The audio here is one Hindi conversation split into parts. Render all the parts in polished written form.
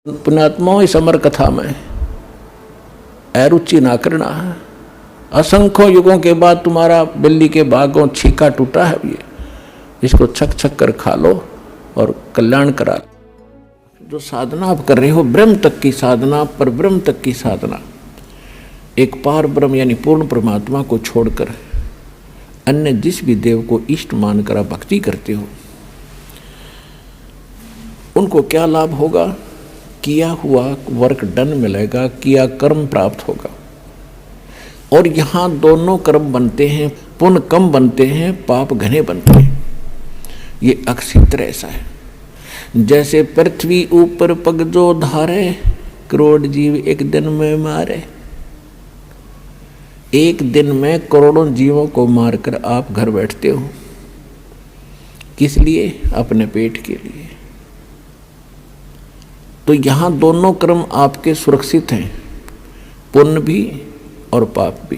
पुण्यात्माओं इस अमर कथा में अरुचि ना करना है। असंख्यों युगों के बाद तुम्हारा बिल्ली के बागों छीका टूटा है, ये इसको छक छक कर खा लो और कल्याण करा लो। जो साधना आप कर रहे हो ब्रह्म तक की साधना, पर ब्रह्म तक की साधना, एक पार ब्रह्म यानी पूर्ण परमात्मा को छोड़कर अन्य जिस भी देव को इष्ट मानकर आप भक्ति करते हो, उनको क्या लाभ होगा? किया हुआ वर्क डन मिलेगा, किया कर्म प्राप्त होगा। और यहाँ दोनों कर्म बनते हैं, पुण्य कम बनते हैं, पाप घने बनते हैं। ये अक्षित्र ऐसा है। जैसे पृथ्वी ऊपर पग जो धारे, करोड़ जीव एक दिन में मारे। एक दिन में करोड़ों जीवों को मारकर आप घर बैठते हो, किस लिए? अपने पेट के लिए। तो यहाँ दोनों कर्म आपके सुरक्षित हैं, पुण्य भी और पाप भी।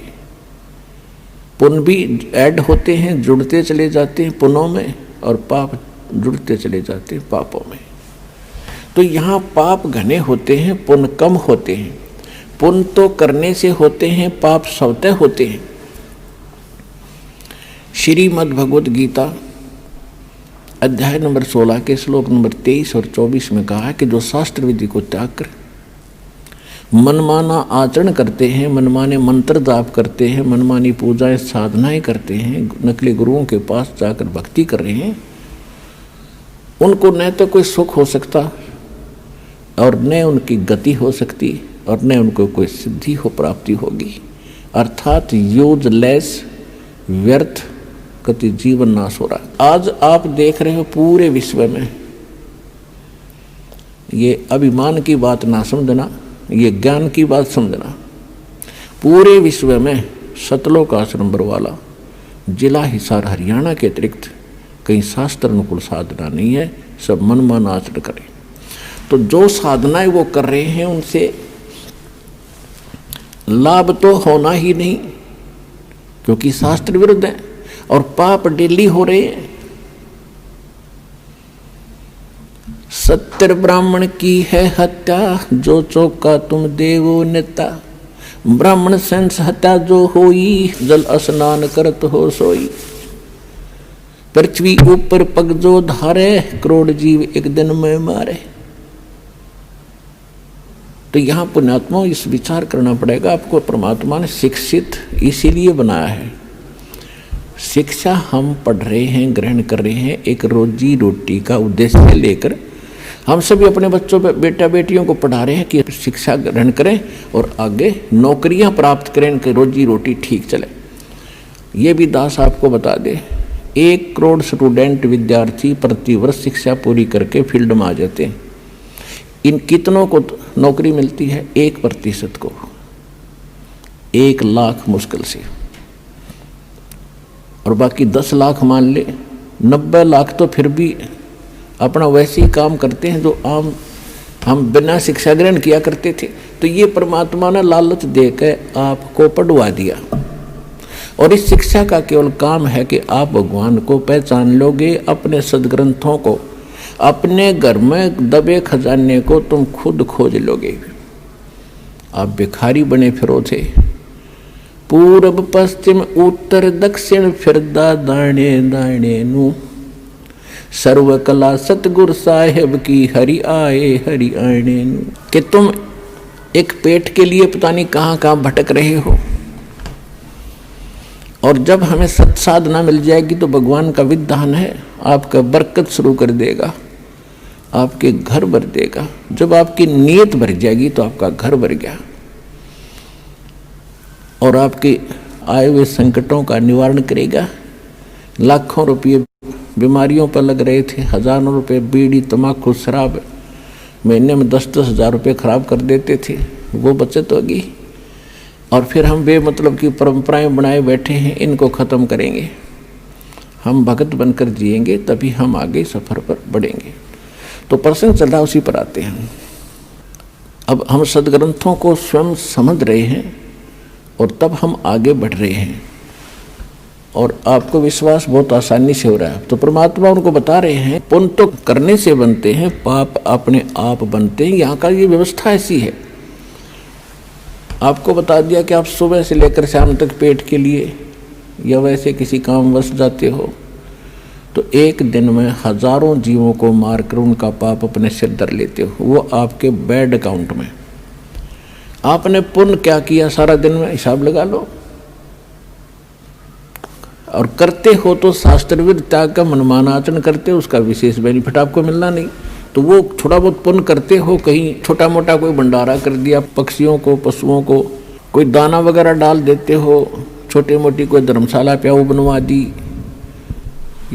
पुण्य भी ऐड होते हैं, जुड़ते चले जाते हैं पुण्यों में, और पाप जुड़ते चले जाते हैं पापों में। तो यहाँ पाप घने होते हैं, पुण्य कम होते हैं। पुण्य तो करने से होते हैं, पाप स्वतः होते हैं। श्रीमद् भगवद गीता अध्याय नंबर 16 के श्लोक नंबर 23 और 24 में कहा है कि जो शास्त्र विधि को त्याग कर मनमाना आचरण करते हैं, मनमाने मंत्र जाप करते हैं, मनमानी पूजाएं साधनाएं करते हैं, नकली गुरुओं के पास जाकर भक्ति कर रहे हैं, उनको न तो कोई सुख हो सकता और न उनकी गति हो सकती और न उनको कोई सिद्धि हो प्राप्ति होगी। अर्थात यूजलेस, व्यर्थ कति जीवन नाश हो रहा। आज आप देख रहे हो पूरे विश्व में, ये अभिमान की बात ना समझना, ये ज्ञान की बात समझना। पूरे विश्व में सतलोक आश्रम बरवाला जिला हिसार हरियाणा के अतिरिक्त कहीं शास्त्र अनुकूल साधना नहीं है, सब मनमाना आचरण करें। तो जो साधनाएं वो कर रहे हैं उनसे लाभ तो होना ही नहीं, क्योंकि शास्त्र विरुद्ध है, और पाप डेली हो रहे हैं। सत्तर ब्राह्मण की है हत्या, जो चौका तुम देवो नेता। ब्राह्मण सेंस हत्या जो होई, जल स्नान करत हो सोई। पृथ्वी ऊपर पग जो धारे, करोड़ जीव एक दिन में मारे। तो यहाँ पुण्यात्मा इस विचार करना पड़ेगा, आपको परमात्मा ने शिक्षित इसीलिए बनाया है। शिक्षा हम पढ़ रहे हैं, ग्रहण कर रहे हैं, एक रोजी रोटी का उद्देश्य लेकर हम सभी अपने बच्चों पे बेटा बेटियों को पढ़ा रहे हैं कि शिक्षा ग्रहण करें और आगे नौकरियां प्राप्त करें कि रोजी रोटी ठीक चले। ये भी दास आपको बता दे, 1 करोड़ स्टूडेंट विद्यार्थी प्रतिवर्ष शिक्षा पूरी करके फील्ड में आ जाते हैं। इन कितनों को नौकरी मिलती है? 1% को। 1 लाख मुश्किल से, और बाकी 10 लाख मान ले, 90 लाख तो फिर भी अपना वैसे ही काम करते हैं जो आम हम बिना शिक्षा ग्रहण किया करते थे। तो ये परमात्मा ने लालच देकर आपको पढ़वा दिया, और इस शिक्षा का केवल काम है कि आप भगवान को पहचान लोगे। अपने सदग्रंथों को, अपने घर में दबे खजाने को तुम खुद खोज लोगे। आप भिखारी बने फिरो थे, पूर्व पश्चिम उत्तर दक्षिण फिरदा दाणे दाणे नू। सर्व कला सतगुरु साहेब की, हरि आए हरि आने नू। कि तुम एक पेट के लिए पता नहीं कहाँ कहाँ भटक रहे हो, और जब हमें सत साधना मिल जाएगी तो भगवान का विधान है, आपका बरकत शुरू कर देगा, आपके घर भर देगा। जब आपकी नीयत भर जाएगी तो आपका घर भर गया, और आपके आए हुए संकटों का निवारण करेगा। लाखों रुपये बीमारियों पर लग रहे थे, हजारों रुपये बीड़ी तम्बाकू शराब, महीने में 10-10 हज़ार रुपये खराब कर देते थे, वो बचत होगी। और फिर हम बेमतलब की परंपराएं बनाए बैठे हैं, इनको ख़त्म करेंगे। हम भगत बनकर जिएंगे, तभी हम आगे सफ़र पर बढ़ेंगे। तो प्रसंग चल रहा, उसी पर आते हैं। अब हम सदग्रंथों को स्वयं समझ रहे हैं और तब हम आगे बढ़ रहे हैं। और आपको विश्वास बहुत आसानी से हो रहा है। तो परमात्मा उनको बता रहे हैं पुण्य तो करने से बनते हैं, पाप अपने आप बनते हैं। यहाँ का ये व्यवस्था ऐसी है। आपको बता दिया कि आप सुबह से लेकर शाम तक पेट के लिए या वैसे किसी कामवश जाते हो, तो एक दिन में हजारों जीवों को मारकर उनका पाप अपने सिर धर लेते हो, वो आपके बैड अकाउंट में। आपने पुण्य क्या किया सारा दिन में हिसाब लगा लो। और करते हो तो शास्त्रविद त्याग का मनमाना आचरण करते हो, उसका विशेष बेनिफिट आपको मिलना नहीं। तो वो थोड़ा बहुत पुण्य करते हो, कहीं छोटा मोटा कोई भंडारा कर दिया, पक्षियों को पशुओं को कोई दाना वगैरह डाल देते हो, छोटी मोटी कोई धर्मशाला प्याऊ बनवा दी,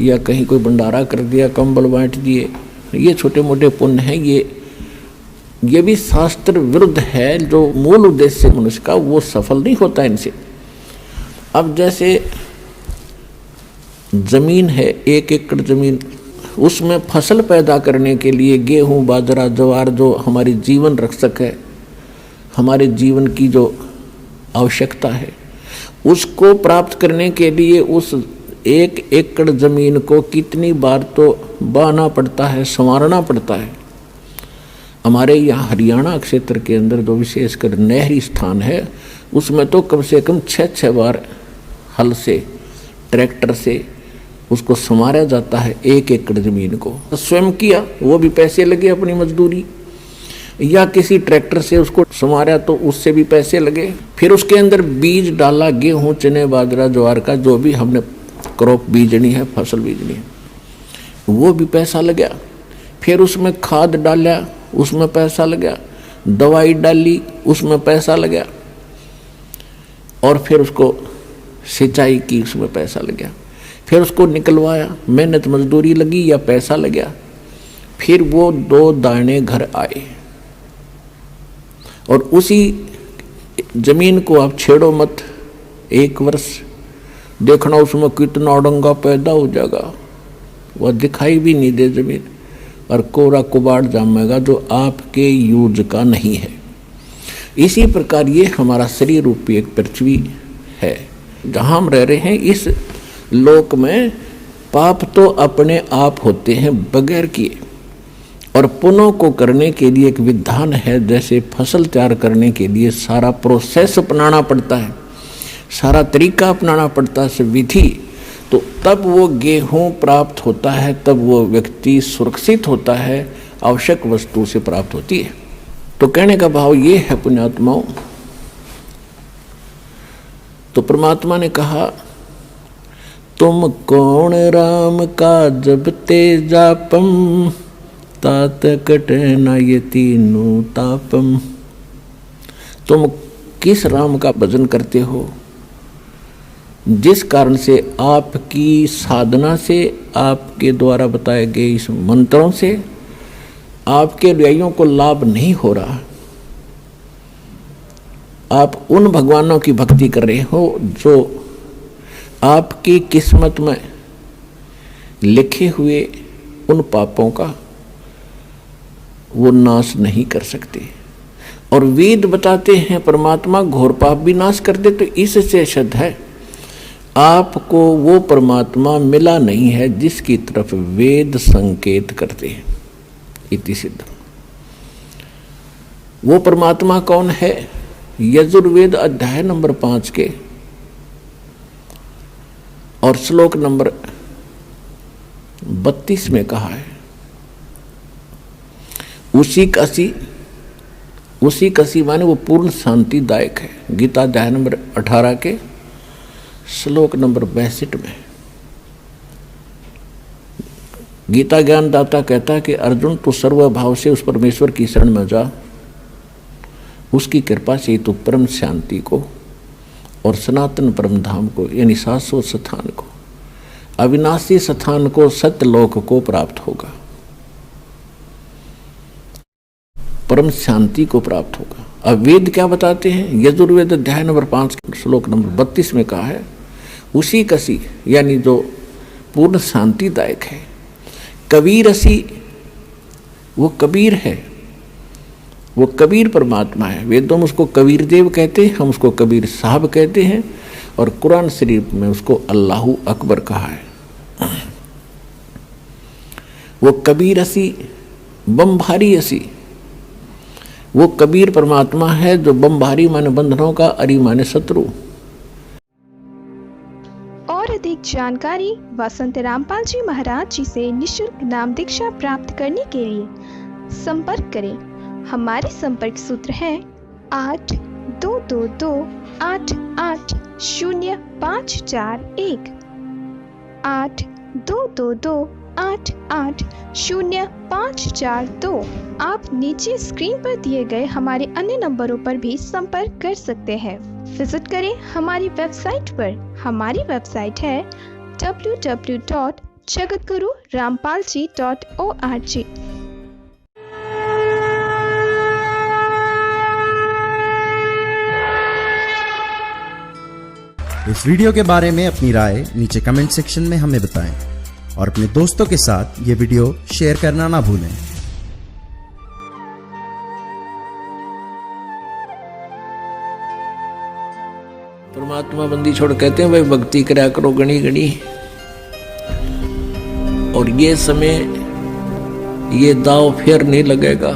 या कहीं कोई भंडारा कर दिया, कंबल बांट दिए, ये छोटे मोटे पुण्य हैं। ये भी शास्त्र विरुद्ध है। जो मूल उद्देश्य मनुष्य का वो सफल नहीं होता इनसे। अब जैसे जमीन है, 1 एकड़ जमीन, उसमें फसल पैदा करने के लिए गेहूं, बाजरा, ज्वार, जो हमारी जीवन रक्षक है, हमारे जीवन की जो आवश्यकता है, उसको प्राप्त करने के लिए उस 1 एकड़ जमीन को कितनी बार तो बाना पड़ता है, संवारना पड़ता है। हमारे यहाँ हरियाणा क्षेत्र के अंदर जो विशेषकर नहरी स्थान है, उसमें तो कम से कम 6 बार हल से, ट्रैक्टर से उसको संवारा जाता है 1 एकड़ जमीन को। स्वयं किया, वो भी पैसे लगे अपनी मजदूरी, या किसी ट्रैक्टर से उसको संवारा तो उससे भी पैसे लगे। फिर उसके अंदर बीज डाला, गेहूं, चने, बाजरा, ज्वार का जो भी हमने क्रॉप बीजनी है, फसल बीजनी है, वो भी पैसा लगा। फिर उसमें खाद डाला, उसमें पैसा लगा, दवाई डाली, उसमें पैसा लगा, और फिर उसको सिंचाई की, उसमें पैसा लगा। फिर उसको निकलवाया, मेहनत मजदूरी लगी या पैसा लगा। फिर वो 2 दाने घर आए, और उसी जमीन को आप छेड़ो मत। 1 वर्ष देखना उसमें कितना अड़ंगा पैदा हो जाएगा, वह दिखाई भी नहीं दे जमीन, और कोरा कुबाड़ जामेगा जो आपके यूज का नहीं है। इसी प्रकार ये हमारा शरीर रूपी एक पृथ्वी है जहाँ हम रह रहे हैं। इस लोक में पाप तो अपने आप होते हैं बगैर किए, और पुण्यों को करने के लिए एक विधान है। जैसे फसल तैयार करने के लिए सारा प्रोसेस अपनाना पड़ता है, सारा तरीका अपनाना पड़ता है, विधि, तो तब वो गेहूं प्राप्त होता है, तब वो व्यक्ति सुरक्षित होता है, आवश्यक वस्तु से प्राप्त होती है। तो कहने का भाव ये है पुण्यात्माओं, तो परमात्मा ने कहा तुम कौन राम का जपते जापम, तात कट न ये तीनों तापम। तुम किस राम का भजन करते हो जिस कारण से आपकी साधना से, आपके द्वारा बताए गए इस मंत्रों से आपके अनुयायियों को लाभ नहीं हो रहा। आप उन भगवानों की भक्ति कर रहे हो जो आपकी किस्मत में लिखे हुए उन पापों का वो नाश नहीं कर सकते। और वेद बताते हैं परमात्मा घोर पाप भी नाश कर दे। तो इससे सिद्ध है आपको वो परमात्मा मिला नहीं है जिसकी तरफ वेद संकेत करते हैं। इति सिद्ध। वो परमात्मा कौन है? यजुर्वेद अध्याय नंबर 5 के और श्लोक नंबर 32 में कहा है, उसी कसी माने वो पूर्ण शांतिदायक है। गीता अध्याय नंबर 18 के श्लोक नंबर 62 में गीता ज्ञानदाता कहता है कि अर्जुन तू सर्वभाव से उस परमेश्वर की शरण में जा, उसकी कृपा से तू परम शांति को और सनातन परम धाम को यानी शाश्वत स्थान को, अविनाशी स्थान को, सत्यलोक को प्राप्त होगा, परम शांति को प्राप्त होगा। अब वेद क्या बताते हैं? यजुर्वेद अध्याय नंबर 5 श्लोक नंबर 32 में कहा है, उसी कसी यानी जो पूर्ण शांतिदायक है। कबीर असी, वो कबीर है, वो कबीर परमात्मा है। वेदों में उसको कबीर देव कहते हैं, हम उसको कबीर साहब कहते हैं। और कुरान शरीफ में उसको अल्लाहु अकबर कहा है। वो कबीर असी बम भारी असी, वो कबीर परमात्मा है जो बम भारी माने बंधनों का, अरी माने शत्रु। और अधिक जानकारी वसंत रामपाल जी महाराज जी से निशुल्क नाम दीक्षा प्राप्त करने के लिए संपर्क करें। हमारे संपर्क सूत्र हैं 8222880541 8222880542। आप नीचे स्क्रीन पर दिए गए हमारे अन्य नंबरों पर भी संपर्क कर सकते हैं। विजिट करें हमारी वेबसाइट पर। हमारी वेबसाइट है www.jagatgururampalji.org। इस वीडियो के बारे में अपनी राय नीचे कमेंट सेक्शन में हमें बताएं और अपने दोस्तों के साथ ये वीडियो शेयर करना ना भूलें। परमात्मा बंदी छोड़ कहते हैं भाई भक्ति करा करो गणी गणी, और ये समय ये दाव फिर नहीं लगेगा।